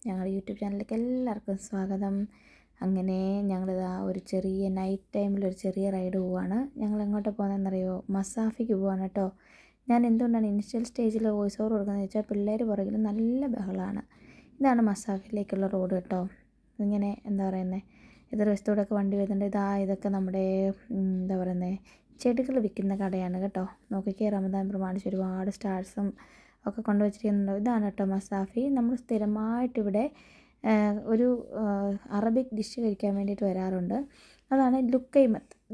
ഞങ്ങളുടെ യൂട്യൂബ് ചാനലിലേക്ക് എല്ലാവർക്കും സ്വാഗതം. അങ്ങനെ ഞങ്ങളിതാ ഒരു ചെറിയ നൈറ്റ് ടൈമിലൊരു ചെറിയ റൈഡ് പോവുകയാണ്. ഞങ്ങൾ എങ്ങോട്ട് പോകുന്നതെന്നറിയോ? മസാഫിക്ക് പോവാണ് കേട്ടോ. ഞാൻ എന്തുകൊണ്ടാണ് ഇനിഷ്യൽ സ്റ്റേജിൽ വോയിസ് ഓവർ കൊടുക്കുന്നതെന്ന് വെച്ചാൽ പിള്ളേർ പുറകിൽ നല്ല ബഹളമാണ്. ഇതാണ് മസാഫിലേക്കുള്ള റോഡ് കേട്ടോ. ഇങ്ങനെ എന്താ പറയുന്നത്, എതിർ വശത്തോടെയൊക്കെ വണ്ടി വരുന്നുണ്ട്. ഇതൊക്കെ നമ്മുടെ എന്താ പറയുന്നത്, ചെടികൾ വിൽക്കുന്ന കടയാണ് കേട്ടോ. നോക്കിക്കേ, റമദാൻ പ്രമാണിച്ച് ഒരുപാട് സ്റ്റാർസും ഒക്കെ കൊണ്ടുവച്ചിരിക്കുന്നുണ്ടോ. ഇതാണ് കേട്ടോ മസാഫി. നമ്മൾ സ്ഥിരമായിട്ടിവിടെ ഒരു അറബിക് ഡിഷ് കഴിക്കാൻ വേണ്ടിയിട്ട് വരാറുണ്ട്. അതാണ്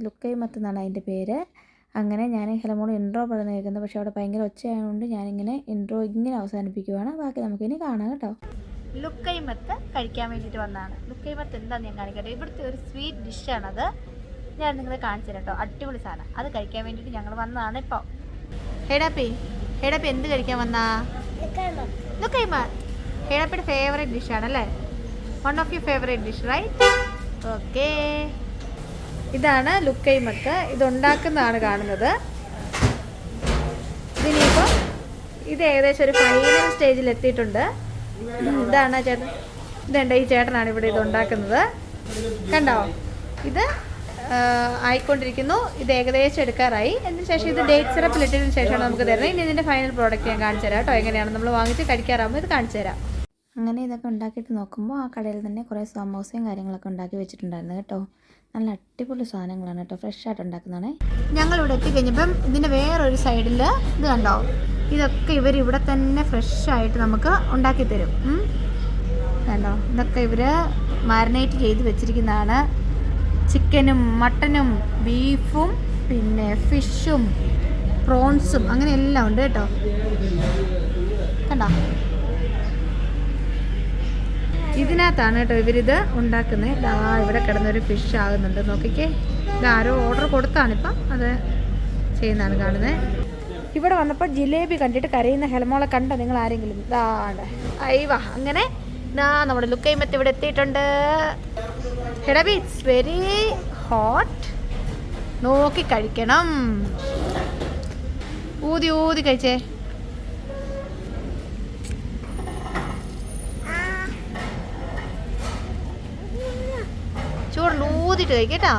ലുക്കൈമത്ത് എന്നാണ് അതിൻ്റെ പേര്. അങ്ങനെ ഞാൻ ഹെലമോൾ ഇൻട്രോ പറഞ്ഞ് കേൾക്കുന്നത്, പക്ഷേ അവിടെ ഭയങ്കര ഒച്ചയായതുകൊണ്ട് ഞാനിങ്ങനെ ഇൻട്രോ ഇങ്ങനെ അവസാനിപ്പിക്കുവാണ്. ബാക്കി നമുക്കിനി കാണാം കേട്ടോ. ലുക്കൈമത്ത് കഴിക്കാൻ വേണ്ടിയിട്ട് വന്നതാണ്. ലുക്കൈമത്ത് എന്താണെന്ന് ഞാൻ കാണിക്കട്ടെ. ഇവിടുത്തെ ഒരു സ്വീറ്റ് ഡിഷാണത്. ഞാൻ നിങ്ങളെ കാണിച്ചു തരാം കേട്ടോ. അടിപൊളി സാധനം. അത് കഴിക്കാൻ വേണ്ടിയിട്ട് ഞങ്ങൾ വന്നതാണ് ഇപ്പോൾ. ഹെഡാപ്പി എന്ത് കഴിക്കാൻ വന്നാ? ലുക്കൈമത്ത് ഹെഡാപ്പിയുടെ ഫേവറേറ്റ് ഡിഷാണല്ലേ? One of your favourite dish, right? Okay, ഇതാണ് ലുക്കൈമത്ത്. ഇതുണ്ടാക്കുന്നതാണ് കാണുന്നത്. ഇതിനിപ്പോൾ ഇത് ഏകദേശം ഒരു ഫൈനൽ സ്റ്റേജിൽ എത്തിയിട്ടുണ്ട്. ഇതാണ് ചേട്ടൻ, ഇതുണ്ട്, ഈ ചേട്ടനാണ് ഇവിടെ ഇതുണ്ടാക്കുന്നത്. കണ്ടോ, ഇത് ആയിക്കൊണ്ടിരിക്കുന്നു. ഇത് ഏകദേശം എടുക്കാറായി. അതിന് ശേഷം ഇത് ഡേറ്റ് സിറപ്പിലിട്ടതിന് ശേഷമാണ് നമുക്ക് തരുന്നത്. ഇനി ഇതിൻ്റെ ഫൈനൽ പ്രോഡക്റ്റ് ഞാൻ കാണിച്ചു തരാം കേട്ടോ. എങ്ങനെയാണ് നമ്മൾ വാങ്ങിച്ച് കഴിക്കാറാകുമ്പോൾ ഇത് കാണിച്ചു തരാം. അങ്ങനെ ഇതൊക്കെ ഉണ്ടാക്കിയിട്ട് നോക്കുമ്പോൾ ആ കടയിൽ തന്നെ കുറേ സമോസയും കാര്യങ്ങളൊക്കെ ഉണ്ടാക്കി വെച്ചിട്ടുണ്ടായിരുന്നു കേട്ടോ. നല്ല അടിപൊളി സാധനങ്ങളാണ് കേട്ടോ, ഫ്രഷ് ആയിട്ട് ഉണ്ടാക്കുന്നതാണ്. ഞങ്ങളിവിടെ എത്തിക്കഴിഞ്ഞപ്പം ഇതിൻ്റെ വേറൊരു സൈഡിൽ ഇത് കണ്ടോ, ഇതൊക്കെ ഇവരിവിടെ തന്നെ ഫ്രഷായിട്ട് നമുക്ക് ഉണ്ടാക്കി തരും. കണ്ടോ, ഇതൊക്കെ ഇവർ മാരിനേറ്റ് ചെയ്ത് വെച്ചിരിക്കുന്നതാണ്. ചിക്കനും മട്ടനും ബീഫും പിന്നെ ഫിഷും പ്രോൺസും അങ്ങനെ എല്ലാം ഉണ്ട് കേട്ടോ. കണ്ടോ, ഇതിനകത്താണ് കേട്ടോ ഇവരിത് ഉണ്ടാക്കുന്നത്. ഇതാ ഇവിടെ കിടന്നൊരു ഫിഷ് ആകുന്നുണ്ട്, നോക്കിക്കേ. ഇതാരോ ഓർഡർ കൊടുത്താണിപ്പം അത് ചെയ്യുന്നതാണ് കാണുന്നത്. ഇവിടെ വന്നപ്പോൾ ജിലേബി കണ്ടിട്ട് കരയുന്ന ഹെലമോളെ കണ്ടോ നിങ്ങൾ ആരെങ്കിലും? ഇതാണ് അയ്യവാ. അങ്ങനെ നമ്മുടെ ലുക്കൈമത്ത് ഇവിടെ എത്തിയിട്ടുണ്ട്. ഹെഡബി, ഇറ്റ്സ് വെരി ഹോട്ട്. നോക്കി കഴിക്കണം. ഊതി കഴിച്ചേ. ചൂടിൽ ഊതിട്ട് കഴിക്കേട്ടാ.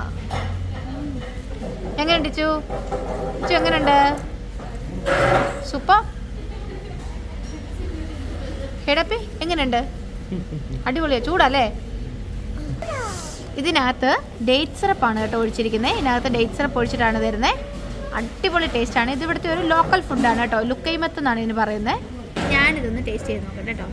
എങ്ങനെയുണ്ട് ചു? എങ്ങനെയുണ്ട്? സൂപ്പർ. ഹെഡപ്പി എങ്ങനെയുണ്ട്? അടിപൊളിയാ. ചൂടല്ലേ? ഇതിനകത്ത് ഡേറ്റ് സിറപ്പാണ് കേട്ടോ ഒഴിച്ചിരിക്കുന്നത്. ഇതിനകത്ത് ഡേറ്റ് സിറപ്പ് ഒഴിച്ചിട്ടാണ് തരുന്നത്. അടിപൊളി ടേസ്റ്റാണ്. ഇത് ഇവിടുത്തെ ഒരു ലോക്കൽ ഫുഡാണ് കേട്ടോ. ലുക്കൈമത്ത് എന്നാണ് ഇതിന് പറയുന്നത്. ഞാനിതൊന്ന് ടേസ്റ്റ് ചെയ്ത് നോക്കട്ടെ കേട്ടോ.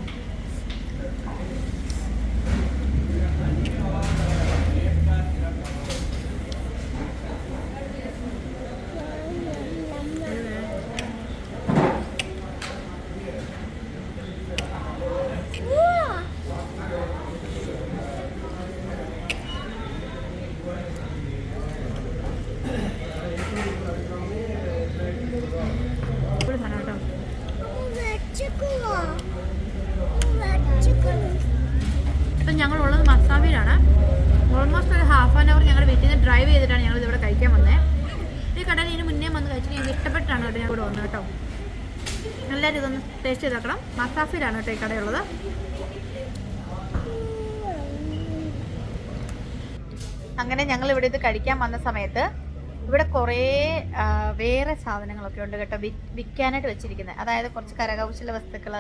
ഇപ്പം ഞങ്ങളുള്ളത് മസാബിയിലാണ്. ഓൾമോസ്റ്റ് ഒരു ഹാഫ് ആൻ അവർ ഞങ്ങൾ വീട്ടിൽ നിന്ന് ഡ്രൈവ് ചെയ്തിട്ടാണ് ഞങ്ങൾ ഇതിവിടെ കഴിക്കാൻ വന്നത്. ഈ കടയിൽ ഇതിന് മുന്നേ വന്ന് കഴിച്ചിട്ട് ഞങ്ങൾക്ക് ഇഷ്ടപ്പെട്ടാണ് കേട്ടോ ഞാൻ ഇവിടെ വന്നത് കേട്ടോ. എല്ലാവരും ഇതൊന്ന് ടേസ്റ്റ് ചെയ്ത് നോക്കണം. മസാഫിയിലാണ് കേട്ടോ ഈ കടയുള്ളത്. അങ്ങനെ ഞങ്ങൾ ഇവിടെ ഇത് കഴിക്കാൻ വന്ന സമയത്ത് ഇവിടെ കുറേ വേറെ സാധനങ്ങളൊക്കെ ഉണ്ട് കേട്ടോ വിൽക്കാനായിട്ട് വെച്ചിരിക്കുന്നത്. അതായത് കുറച്ച് കരകൗശല വസ്തുക്കൾ,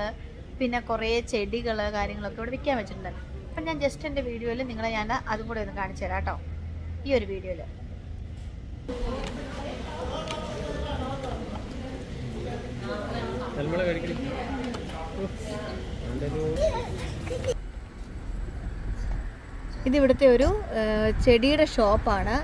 പിന്നെ കുറേ ചെടികൾ കാര്യങ്ങളൊക്കെ ഇവിടെ വിൽക്കാൻ വെച്ചിട്ടുണ്ട്. അപ്പം ഞാൻ ജസ്റ്റ് എൻ്റെ വീഡിയോയിൽ നിങ്ങളെ ഞാൻ അതും കൂടെ ഒന്ന് കാണിച്ചു തരാം കേട്ടോ. ഈ ഒരു വീഡിയോയിൽ ഇതിവിടുത്തെ ഒരു ചെടിയുടെ ഷോപ്പാണ്.